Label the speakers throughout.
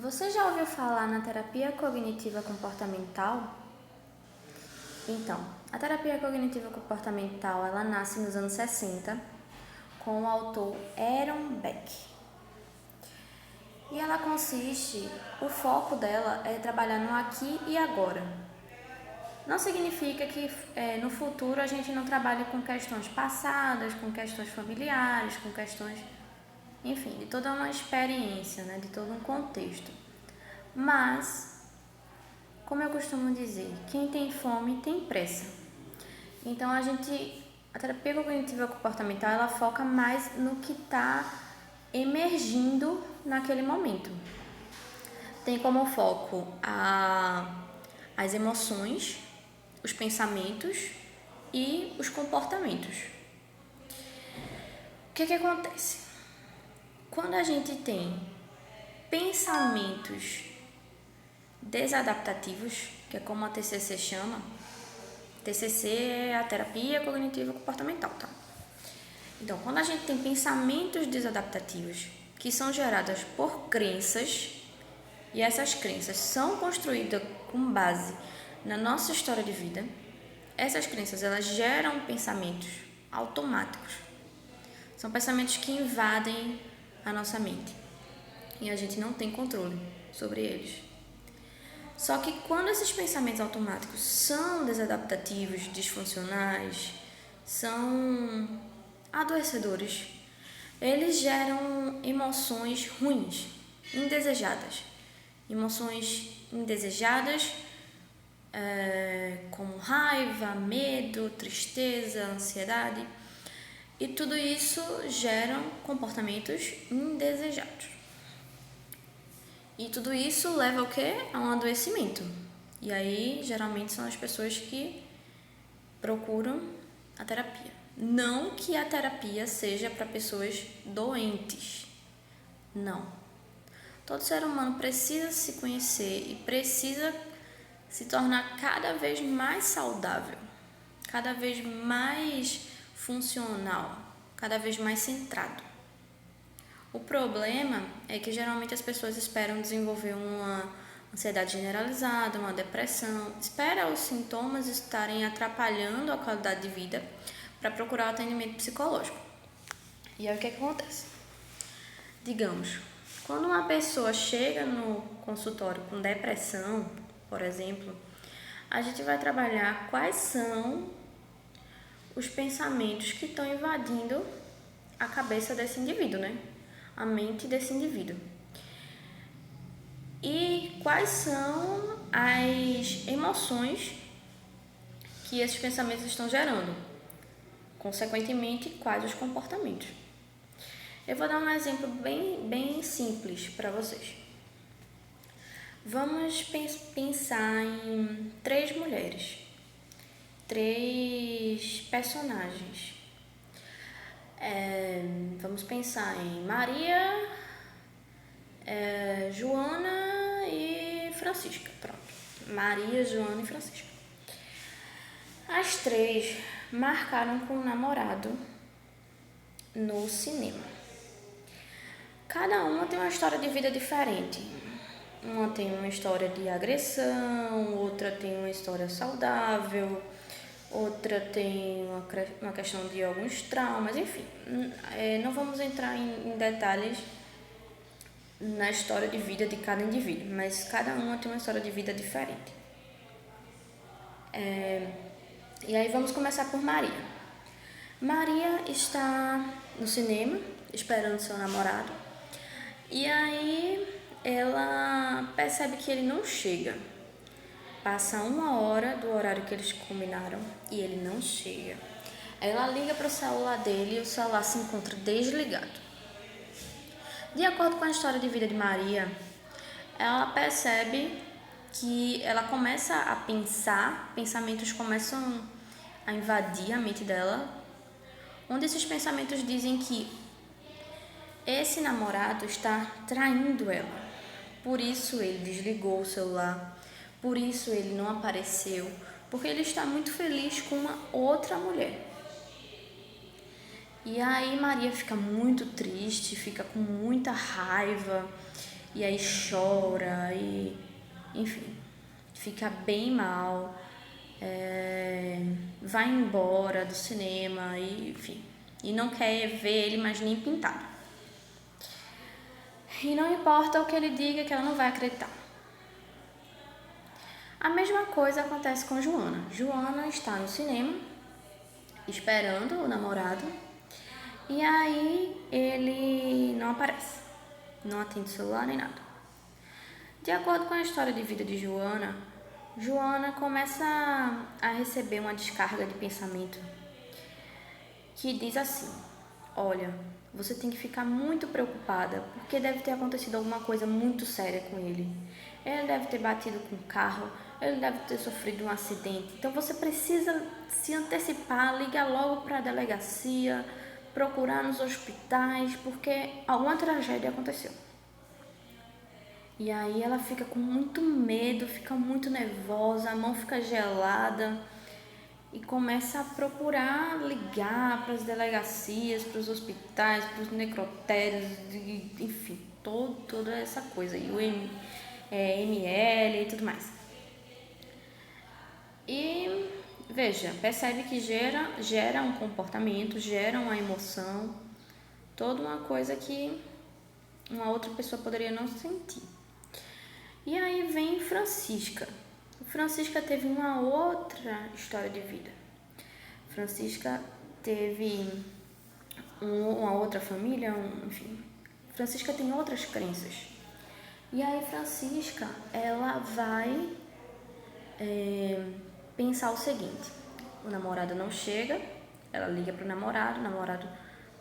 Speaker 1: Você já ouviu falar na terapia cognitiva comportamental? Então, a terapia cognitiva comportamental, ela nasce nos anos 60 com o autor Aaron Beck. E ela consiste, o foco dela é trabalhar no aqui e agora. Não significa que no futuro a gente não trabalhe com questões passadas, com questões familiares, com questões, enfim, de toda uma experiência, né, de todo um contexto. Mas, como eu costumo dizer, quem tem fome tem pressa. Então a terapia cognitiva comportamental, ela foca mais no que está emergindo naquele momento. Tem como foco as emoções, os pensamentos e os comportamentos. O que acontece? Quando a gente tem pensamentos desadaptativos, que é como a TCC chama. TCC é a terapia cognitiva comportamental, tá? Então, quando a gente tem pensamentos desadaptativos que são gerados por crenças, e essas crenças são construídas com base na nossa história de vida, essas crenças, elas geram pensamentos automáticos. São pensamentos que invadem a nossa mente e a gente não tem controle sobre eles. Só que quando esses pensamentos automáticos são desadaptativos, disfuncionais, são adoecedores, eles geram emoções ruins, indesejadas. Emoções indesejadas como raiva, medo, tristeza, ansiedade. E tudo isso geram comportamentos indesejados. E tudo isso leva ao quê? A um adoecimento. E aí, geralmente, são as pessoas que procuram a terapia. Não que a terapia seja para pessoas doentes. Não. Todo ser humano precisa se conhecer e precisa se tornar cada vez mais saudável, cada vez mais funcional, cada vez mais centrado. O problema é que geralmente as pessoas esperam desenvolver uma ansiedade generalizada, uma depressão, espera os sintomas estarem atrapalhando a qualidade de vida para procurar o atendimento psicológico. E aí o que acontece? Digamos, quando uma pessoa chega no consultório com depressão, por exemplo, a gente vai trabalhar quais são os pensamentos que estão invadindo a cabeça desse indivíduo, né? A mente desse indivíduo. E quais são as emoções que esses pensamentos estão gerando? Consequentemente, quais os comportamentos? Eu vou dar um exemplo bem simples para vocês. Vamos pensar em 3 mulheres, 3 personagens. Vamos pensar em Maria, Joana e Francisca. Pronto. Maria, Joana e Francisca. As 3 marcaram com o namorado no cinema. Cada uma tem uma história de vida diferente. Uma tem uma história de agressão, outra tem uma história saudável, outra tem uma questão de alguns traumas, enfim. Não vamos entrar em detalhes na história de vida de cada indivíduo, mas cada uma tem uma história de vida diferente. E aí vamos começar por Maria. Maria está no cinema, esperando seu namorado, e aí ela percebe que ele não chega. Passa 1 hora do horário que eles combinaram e ele não chega. Ela liga para o celular dele e o celular se encontra desligado. De acordo com a história de vida de Maria, ela percebe que ela começa a pensar, pensamentos começam a invadir a mente dela, onde esses pensamentos dizem que esse namorado está traindo ela. Por isso ele desligou o celular, por isso ele não apareceu, porque ele está muito feliz com uma outra mulher. E aí Maria fica muito triste, fica com muita raiva e aí chora, e enfim, fica bem mal, vai embora do cinema, e enfim, e não quer ver ele mais nem pintado. E não importa o que ele diga, que ela não vai acreditar. A mesma coisa acontece com Joana. Joana está no cinema, esperando o namorado, e aí ele não aparece, não atende o celular nem nada. De acordo com a história de vida de Joana, Joana começa a receber uma descarga de pensamento que diz assim: olha, você tem que ficar muito preocupada, porque deve ter acontecido alguma coisa muito séria com ele. Ele deve ter batido com o carro, ele deve ter sofrido um acidente. Então você precisa se antecipar, ligar logo para a delegacia, procurar nos hospitais, porque alguma tragédia aconteceu. E aí ela fica com muito medo, fica muito nervosa, a mão fica gelada e começa a procurar ligar para as delegacias, para os hospitais, para os necrotérios, enfim, toda essa coisa, e o ML e tudo mais. E veja, percebe que gera um comportamento, gera uma emoção, toda uma coisa que uma outra pessoa poderia não sentir. E aí vem Francisca. Francisca teve uma outra história de vida. Francisca teve uma outra família, enfim. Francisca tem outras crenças. E aí Francisca, ela vai pensar o seguinte: o namorado não chega, ela liga pro namorado,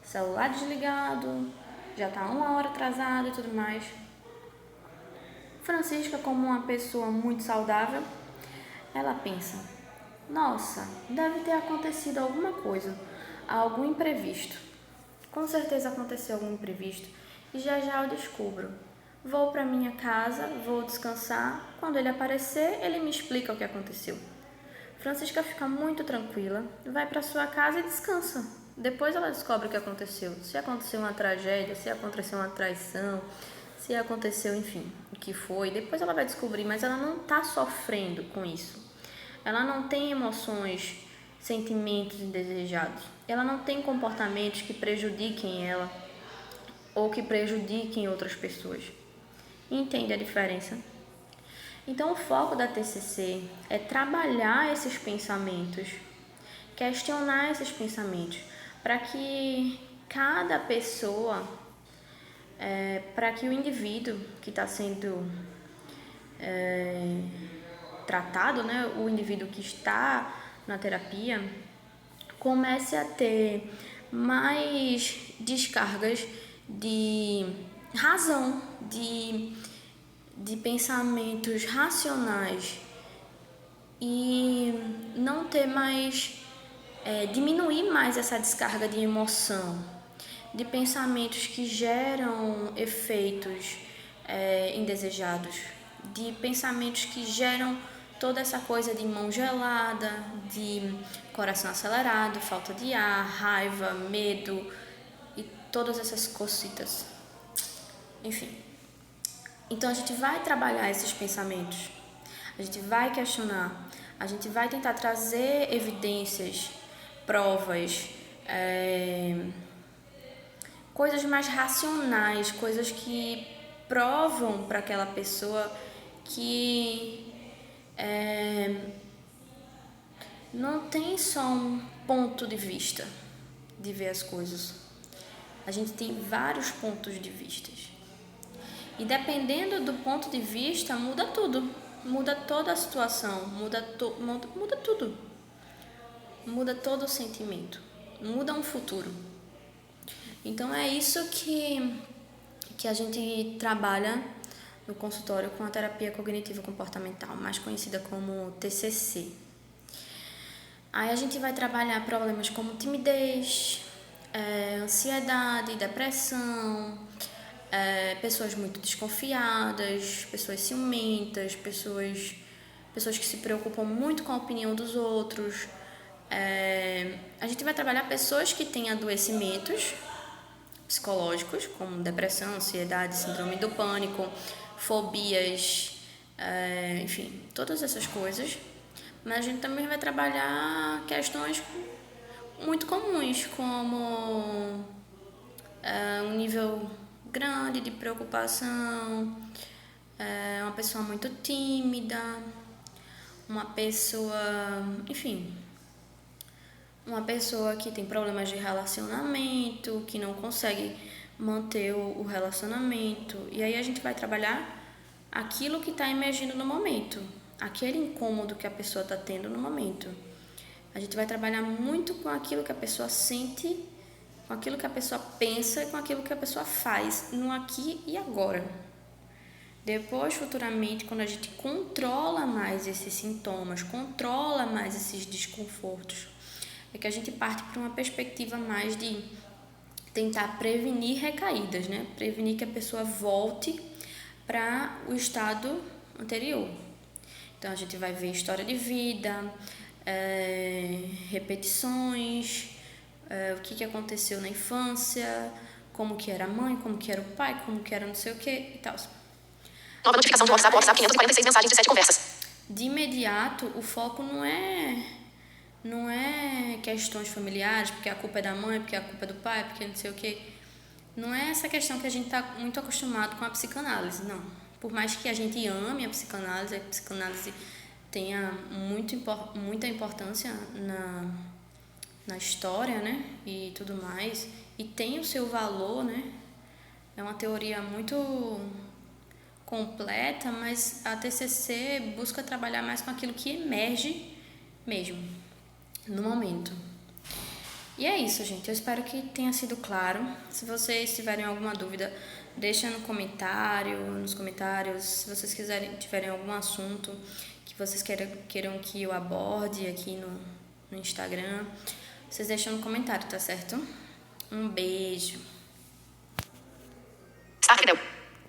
Speaker 1: celular desligado, já tá 1 hora atrasado e tudo mais. Francisca, como uma pessoa muito saudável, ela pensa: nossa, deve ter acontecido alguma coisa, algum imprevisto. Com certeza aconteceu algum imprevisto e já eu descubro. Vou para minha casa, vou descansar. Quando ele aparecer, ele me explica o que aconteceu. Francisca fica muito tranquila, vai para sua casa e descansa. Depois ela descobre o que aconteceu. Se aconteceu uma tragédia, se aconteceu uma traição, se aconteceu, enfim, o que foi. Depois ela vai descobrir, mas ela não está sofrendo com isso. Ela não tem emoções, sentimentos indesejados. Ela não tem comportamentos que prejudiquem ela ou que prejudiquem outras pessoas. Entende a diferença? Então, o foco da TCC é trabalhar esses pensamentos, questionar esses pensamentos, para que cada pessoa, para que o indivíduo que está sendo tratado, né, o indivíduo que está na terapia, comece a ter mais descargas de razão, de pensamentos racionais e não ter mais, diminuir mais essa descarga de emoção, de pensamentos que geram efeitos indesejados, de pensamentos que geram toda essa coisa de mão gelada, de coração acelerado, falta de ar, raiva, medo e todas essas cositas. Enfim. Então a gente vai trabalhar esses pensamentos, a gente vai questionar, a gente vai tentar trazer evidências, provas, coisas mais racionais, coisas que provam para aquela pessoa que não tem só um ponto de vista de ver as coisas. A gente tem vários pontos de vista. E dependendo do ponto de vista, muda tudo. Muda toda a situação, muda tudo. Muda todo o sentimento. Muda um futuro. Então é isso que a gente trabalha no consultório com a terapia cognitivo comportamental, mais conhecida como TCC. Aí a gente vai trabalhar problemas como timidez, ansiedade, depressão, pessoas muito desconfiadas, pessoas ciumentas, pessoas que se preocupam muito com a opinião dos outros. A gente vai trabalhar pessoas que têm adoecimentos psicológicos, como depressão, ansiedade, síndrome do pânico, fobias, enfim, todas essas coisas. Mas a gente também vai trabalhar questões muito comuns, como um nível grande de preocupação, uma pessoa muito tímida, uma pessoa, enfim, uma pessoa que tem problemas de relacionamento, que não consegue manter o relacionamento. E aí a gente vai trabalhar aquilo que está emergindo no momento, aquele incômodo que a pessoa está tendo no momento. A gente vai trabalhar muito com aquilo que a pessoa sente, com aquilo que a pessoa pensa e com aquilo que a pessoa faz no aqui e agora. Depois, futuramente, quando a gente controla mais esses sintomas, controla mais esses desconfortos, é que a gente parte para uma perspectiva mais de tentar prevenir recaídas, né? Prevenir que a pessoa volte para o estado anterior. Então, a gente vai ver história de vida, repetições, o que aconteceu na infância, como que era a mãe, como que era o pai, como que era não sei o que e tal.
Speaker 2: Nova notificação de WhatsApp, WhatsApp 546 mensagens de 7 conversas.
Speaker 1: De imediato, o foco não é questões familiares, porque a culpa é da mãe, porque a culpa é do pai, porque não sei o que. Não é essa questão que a gente está muito acostumado com a psicanálise, não. Por mais que a gente ame a psicanálise tenha muita importância na história, né, e tudo mais, e tem o seu valor, né, é uma teoria muito completa, mas a TCC busca trabalhar mais com aquilo que emerge mesmo, no momento. E é isso, gente. Eu espero que tenha sido claro. Se vocês tiverem alguma dúvida, deixa nos comentários. Se vocês tiverem algum assunto que vocês queiram que eu aborde aqui no Instagram, vocês deixam no comentário, tá certo? Um beijo.